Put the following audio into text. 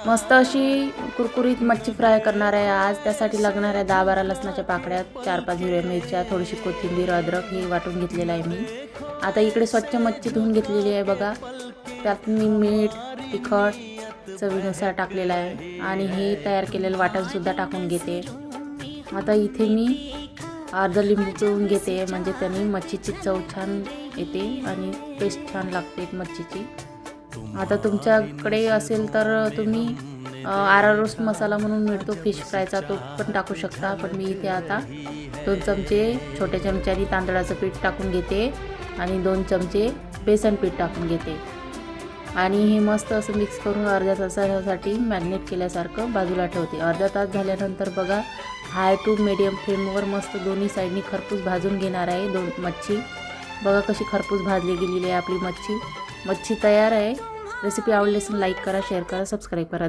मस्त अशी कुरकुरीत मच्छी फ्राय करणार आहे आज. त्यासाठी लागणाऱ्या 10-12 लसणाच्या पाकळ्या, 4-5 हिरव्या मिरच्या, थोडीशी कोथिंबीर, अद्रक हे वाटून घेतलेलं आहे मी. आता इकडे स्वच्छ मच्छी धुवून घेतलेली आहे बघा. त्यात मी मीठ, तिखट चवीनुसार टाकलेलं आहे आणि हे तयार केलेलं वाटणसुद्धा टाकून घेते. आता इथे मी अर्धा लिंबू पिळून घेते, म्हणजे त्याने मच्छीची चव छान येते आणि टेस्ट छान लागते मच्छीची. आता तुमच्याकडे असेल तर तुम्ही आरारोस्ट मसाला म्हणून मिळतो फिश फ्रायचा, तो पण टाकू शकता. पण मी इथे आता 2 चमचे छोट्या चमच्यानी तांदळाचं पीठ टाकून घेते आणि 2 चमचे बेसन पीठ टाकून घेते आणि हे मस्त असं मिक्स करून अर्ध्या तासासाठी मॅरिनेट केल्यासारखं बाजूला ठेवते. अर्धा तास झाल्यानंतर बघा, हाय टू मीडियम फ्लेमवर मस्त दोन्ही साईडनी खरपूस भाजून घेणार आहे. मच्छी बघा कशी खरपूस भाजली गेलेली आहे आपली मच्छी तयार आहे. रेसिपी आवडली असेल लाईक करा, शेअर करा, सबस्क्राईब करा.